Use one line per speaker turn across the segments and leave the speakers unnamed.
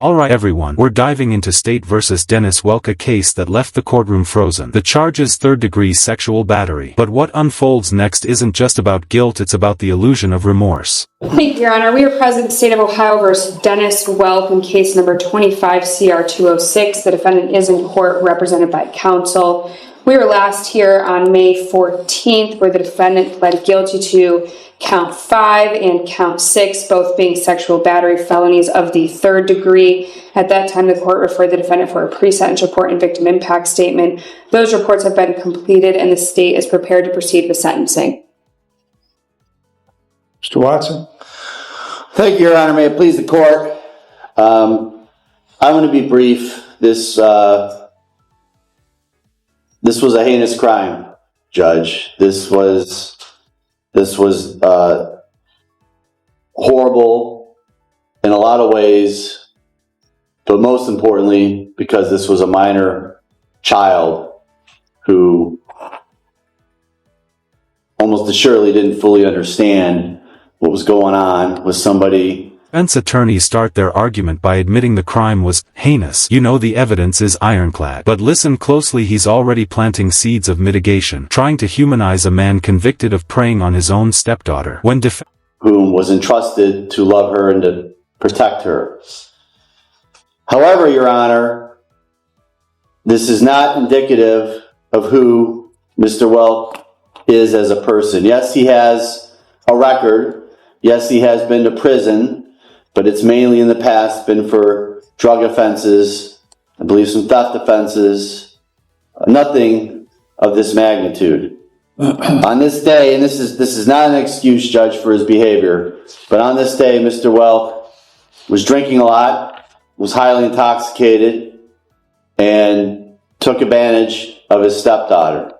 Alright everyone, we're diving into State vs. Dennis Welk, a case that left the courtroom frozen. The charge is third-degree sexual battery. But what unfolds next isn't just about guilt, it's about the illusion of remorse.
Thank you, Your Honor. We are present in the State of Ohio versus Dennis Welk in case number 25 CR 206. The defendant is in court represented by counsel. We were last here on May 14th where the defendant pled guilty to count 5 and count 6, both being sexual battery felonies of the third degree. At that time, the court referred the defendant for a pre-sentence report and victim impact statement. Those reports have been completed and the state is prepared to proceed with sentencing.
Mr. Watson.
Thank you, Your Honor. May it please the court. I'm going to be brief. This was a heinous crime, Judge. This was horrible in a lot of ways, but most importantly, because this was a minor child who almost assuredly didn't fully understand what was going on with somebody.
Defense attorneys start their argument by admitting the crime was heinous. You know the evidence is ironclad. But listen closely, he's already planting seeds of mitigation, trying to humanize a man convicted of preying on his own stepdaughter. When
whom was entrusted to love her and to protect her. However, Your Honor, this is not indicative of who Mr. Welk is as a person. Yes, he has a record. Yes, he has been to prison. But it's mainly in the past been for drug offenses, I believe some theft offenses, nothing of this magnitude. On this day, and this is not an excuse, Judge, for his behavior, but on this day, Mr. Welk was drinking a lot, was highly intoxicated, and took advantage of his stepdaughter.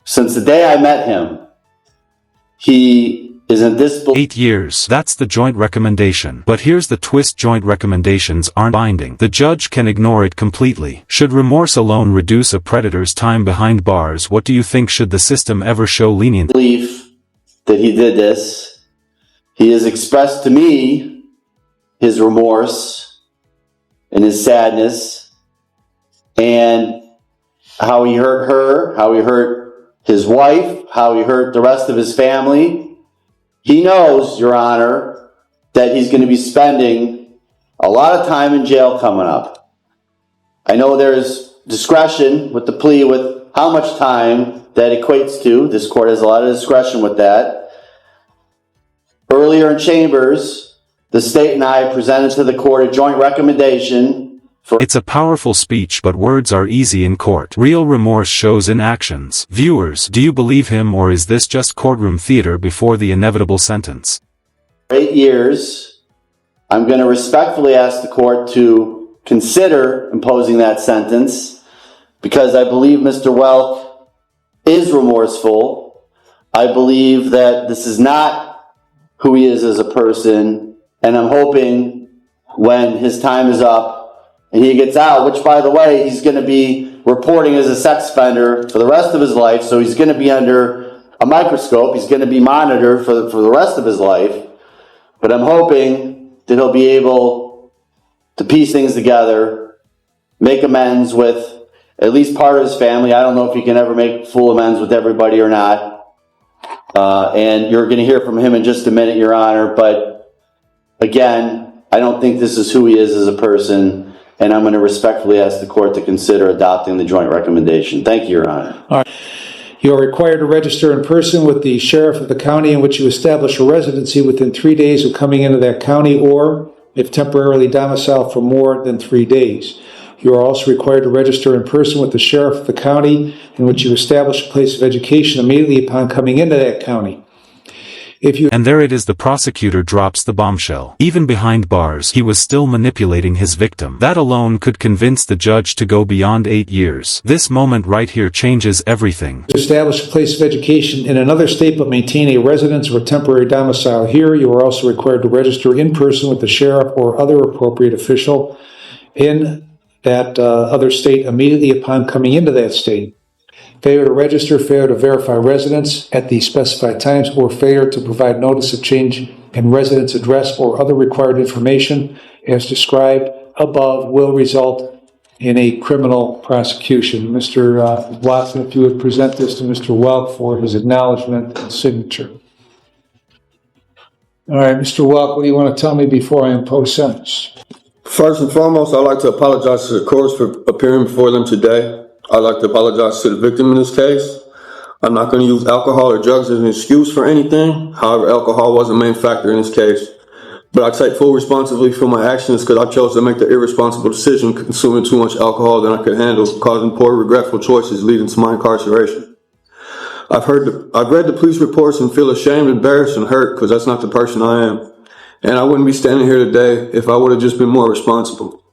Since the day I met him, he is in disbelief.
8 years. That's the joint recommendation. But here's the twist: joint recommendations aren't binding. The judge can ignore it completely. Should remorse alone reduce a predator's time behind bars? What do you think? Should the system ever show leniency?
Belief that he did this. He has expressed to me his remorse and his sadness and how he hurt her, how he hurt his wife, how he hurt the rest of his family. He knows, Your Honor, that he's going to be spending a lot of time in jail coming up. I know there's discretion with the plea with how much time that equates to. This court has a lot of discretion with that. Earlier in chambers, the state and I presented to the court a joint recommendation.
It's a powerful speech, but words are easy in court. Real remorse shows in actions. Viewers, do you believe him, or is this just courtroom theater before the inevitable sentence?
8 years, I'm going to respectfully ask the court to consider imposing that sentence because I believe Mr. Welk is remorseful. I believe that this is not who he is as a person, and I'm hoping when his time is up and he gets out, which, by the way, he's going to be reporting as a sex offender for the rest of his life, so he's going to be under a microscope. He's going to be monitored for the rest of his life. But I'm hoping that he'll be able to piece things together, make amends with at least part of his family. I don't know if he can ever make full amends with everybody or not. And you're going to hear from him in just a minute, Your Honor. But again, I don't think this is who he is as a person. And I'm going to respectfully ask the court to consider adopting the joint recommendation. Thank you, Your Honor.
All right. You are required to register in person with the sheriff of the county in which you establish a residency within 3 days of coming into that county, or if temporarily domiciled for more than 3 days. You are also required to register in person with the sheriff of the county in which you establish a place of education immediately upon coming into that county.
And there it is, the prosecutor drops the bombshell. Even behind bars, he was still manipulating his victim. That alone could convince the judge to go beyond 8 years. This moment right here changes everything.
To establish a place of education in another state but maintain a residence or temporary domicile here, you are also required to register in person with the sheriff or other appropriate official in that other state immediately upon coming into that state. Failure to register, failure to verify residence at the specified times, or failure to provide notice of change and residence address or other required information as described above will result in a criminal prosecution. Mr. Watson, if you would present this to Mr. Welk for his acknowledgement and signature. All right, Mr. Welk, what do you want to tell me before I impose sentence?
First and foremost, I'd like to apologize to the courts for appearing before them today. I'd like to apologize to the victim in this case. I'm not going to use alcohol or drugs as an excuse for anything. However, alcohol was a main factor in this case. But I take full responsibility for my actions because I chose to make the irresponsible decision consuming too much alcohol than I could handle, causing poor, regretful choices leading to my incarceration. I've read the police reports and feel ashamed, embarrassed, and hurt because that's not the person I am. And I wouldn't be standing here today if I would have just been more responsible.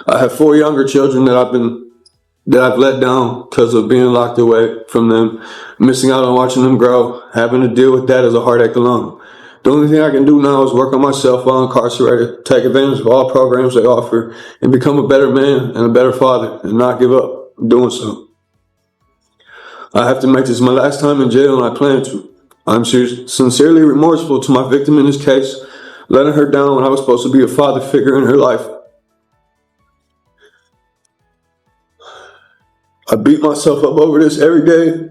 I have 4 younger children that I've let down because of being locked away from them, missing out on watching them grow, having to deal with that as a heartache alone. The only thing I can do now is work on myself while incarcerated, take advantage of all programs they offer, and become a better man and a better father, and not give up doing so. I have to make this my last time in jail, and I plan to. I'm sincerely remorseful to my victim in this case, letting her down when I was supposed to be a father figure in her life. I beat myself up over this every day.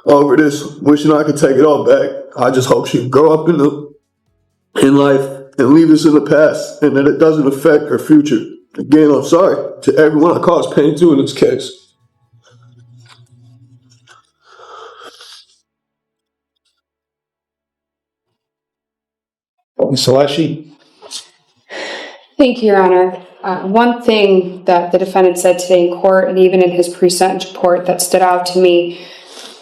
Over this, wishing I could take it all back. I just hope she can grow up in life and leave this in the past, and that it doesn't affect her future. Again, I'm sorry to everyone I caused pain to in this case.
Ms. Alessi?
Thank you, Your Honor. One thing that the defendant said today in court, and even in his pre-sentence report, that stood out to me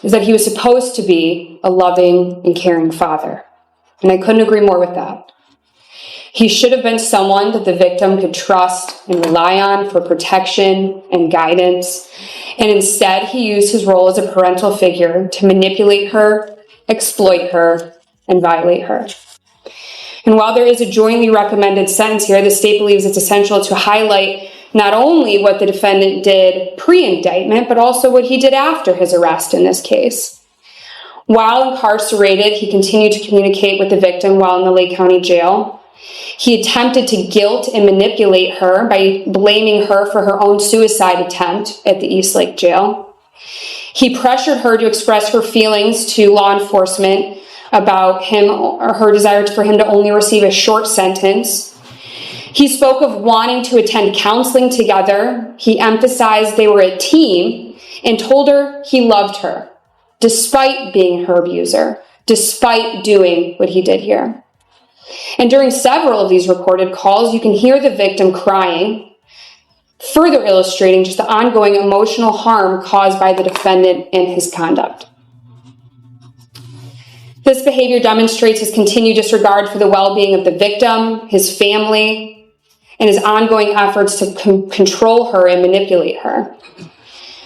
is that he was supposed to be a loving and caring father. And I couldn't agree more with that. He should have been someone that the victim could trust and rely on for protection and guidance. And instead, he used his role as a parental figure to manipulate her, exploit her, and violate her. And while there is a jointly recommended sentence here, the state believes it's essential to highlight not only what the defendant did pre-indictment, but also what he did after his arrest in this case. While incarcerated, he continued to communicate with the victim while in the Lake County Jail. He attempted to guilt and manipulate her by blaming her for her own suicide attempt at the East Lake Jail. He pressured her to express her feelings to law enforcement about him or her desire for him to only receive a short sentence. He spoke of wanting to attend counseling together. He emphasized they were a team and told her he loved her, despite being her abuser, despite doing what he did here. And during several of these recorded calls, you can hear the victim crying, further illustrating just the ongoing emotional harm caused by the defendant and his conduct. This behavior demonstrates his continued disregard for the well-being of the victim, his family, and his ongoing efforts to control her and manipulate her.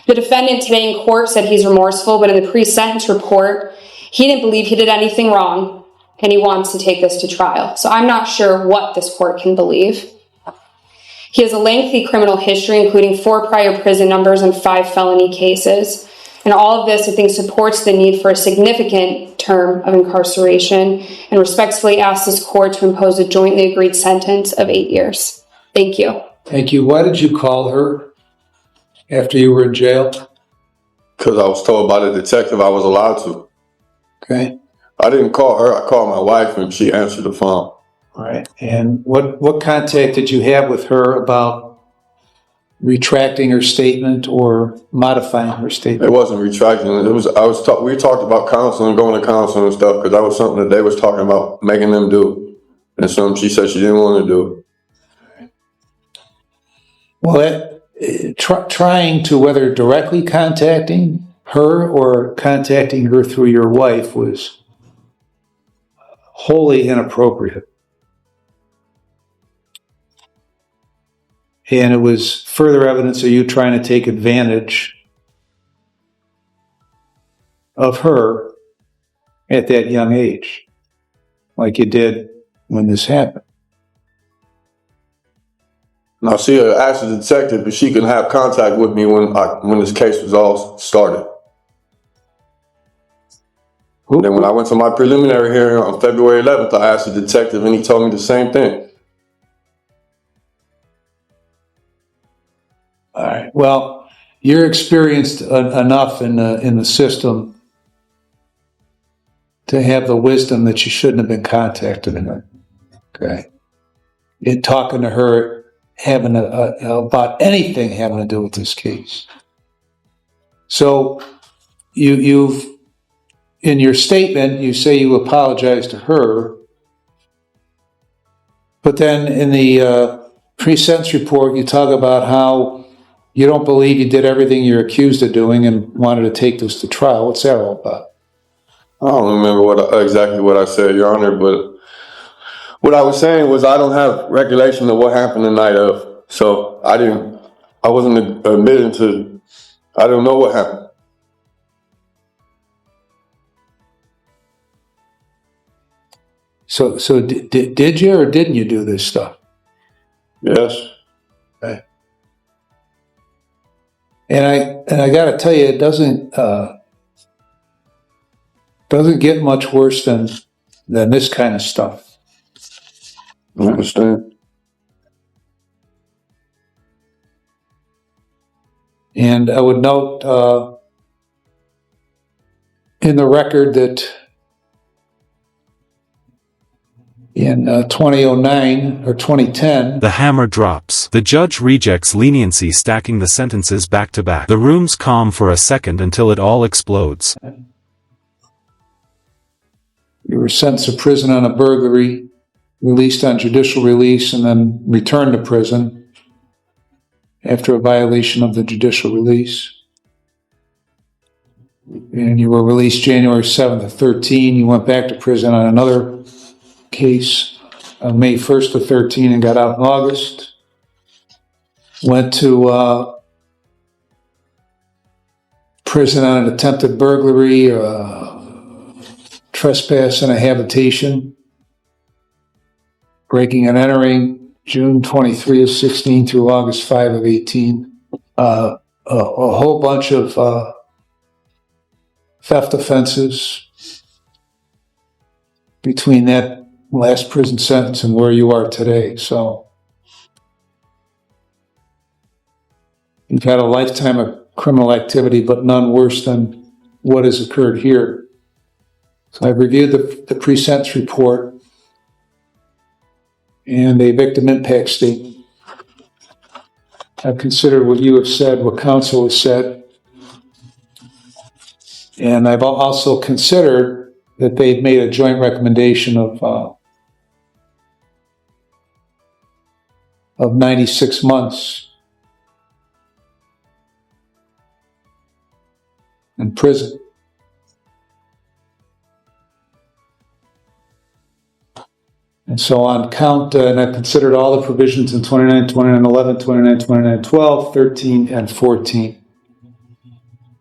The defendant today in court said he's remorseful, but in the pre-sentence report, he didn't believe he did anything wrong, and he wants to take this to trial. So I'm not sure what this court can believe. He has a lengthy criminal history, including 4 prior prison numbers and 5 felony cases. And all of this, I think, supports the need for a significant term of incarceration, and respectfully ask this court to impose a jointly agreed sentence of 8 years. Thank you.
Thank you. Why did you call her after you were in jail?
Because I was told by the detective I was allowed to.
Okay.
I didn't call her. I called my wife, and she answered the phone.
All right. And what contact did you have with her about retracting her statement or modifying her statement?
It wasn't retracting. We talked about counseling, going to counseling and stuff, because that was something that they was talking about making them do, and something she said she didn't want to do.
Well, trying to, whether directly contacting her or contacting her through your wife, was wholly inappropriate. And it was further evidence of you trying to take advantage of her at that young age, like you did when this happened.
Now, she asked the detective if she could have contact with me when this case was all started. And then when I went to my preliminary hearing on February 11th, I asked the detective and he told me the same thing.
All right. Well, you're experienced enough in the system to have the wisdom that you shouldn't have been contacting her. Okay. In talking to her, having about anything having to do with this case. So you've in your statement, you say you apologize to her, but then in the pre-sentence report, you talk about how you don't believe you did everything you're accused of doing and wanted to take this to trial. What's that all about?
I don't remember exactly what I said, Your Honor, but what I was saying was I don't have recollection of what happened the night of. So I wasn't admitting to, I don't know what happened.
So did you or didn't you do this stuff?
Yes.
Okay. And I got to tell you, it doesn't get much worse than this kind of stuff.
I understand.
And I would note in the record that in 2009 or 2010,
The hammer drops. The judge rejects leniency, stacking the sentences back to back. The room's calm for a second until it all explodes.
you were sentenced to prison on a burglary, released on judicial release, and then returned to prison after a violation of the judicial release. And you were released January 7th of 13. You went back to prison on another case on May 1st of 13 and got out in August. Went to prison on an attempted burglary, trespass in a habitation, breaking and entering, June 23 of 16 through August 5 of 18. A whole bunch of theft offenses between that last prison sentence and where you are today. So you've had a lifetime of criminal activity, but none worse than what has occurred here. So I've reviewed the pre-sentence report and a victim impact statement. I've considered what you have said, what counsel has said, and I've also considered that they've made a joint recommendation of 96 months in prison. And so on count, and I've considered all the provisions in 29, 29, 11, 29, 29, 12, 13, and 14.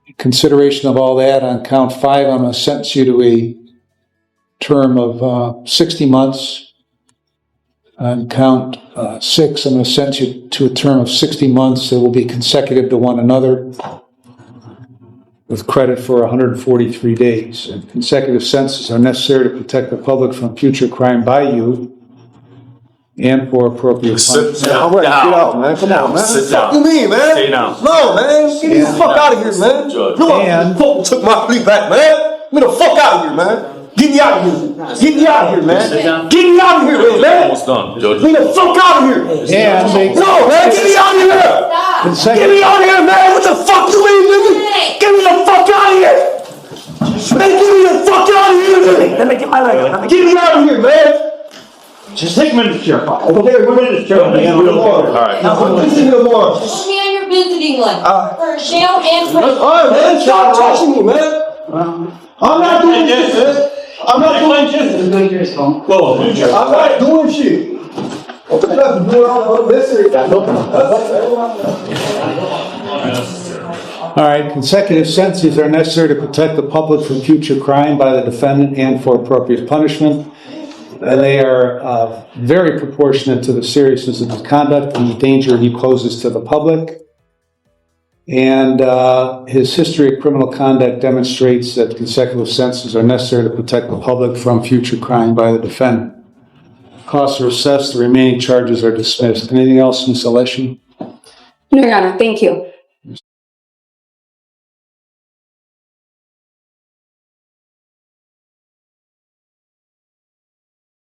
In consideration of all that, on count 5, I'm going to sentence you to a term of 60 months. On count 6, I'm going to sentence you to a term of 60 months that will be consecutive to one another, with credit for 143 days. And consecutive sentences are necessary to protect the public from future crime by you and for appropriate punishment.
All right, get out, man. Come on, man.
Sit
What
down.
the fuck you mean, man?
Stay down.
No, man. Get me the fuck out of here, man.
Judge.
Look,
And-
fuck took my plea back, man. Get me the fuck out of here, man. Get me out of here. Get me out of here, man.
Sit down.
Get me out of here, man.
Almost done, Judge.
Get me the fuck out of here.
And they
No, man. Get me out of here. Get me out of here, man. What the fuck you mean, nigga? Get me the fuck out of here. Man, get me the fuck out of here, nigga. Let me get my leg. Get me out of here, man.
Just take him in the chair.
Okay, we're in this chair.
All right.
Now, listen to the more.
Put me on your visiting list for jail and for.
All right, man. Stop touching me, man. I'm not doing shit, man. I'm not doing shit. I'm not doing shit. I'm not doing all this.
All right, consecutive sentences are necessary to protect the public from future crime by the defendant and for appropriate punishment. And they are very proportionate to the seriousness of his conduct and the danger he poses to the public. And his history of criminal conduct demonstrates that consecutive sentences are necessary to protect the public from future crime by the defendant. Costs are assessed, the remaining charges are dismissed. Anything else, Ms. Alessi?
No, Your Honor, thank you.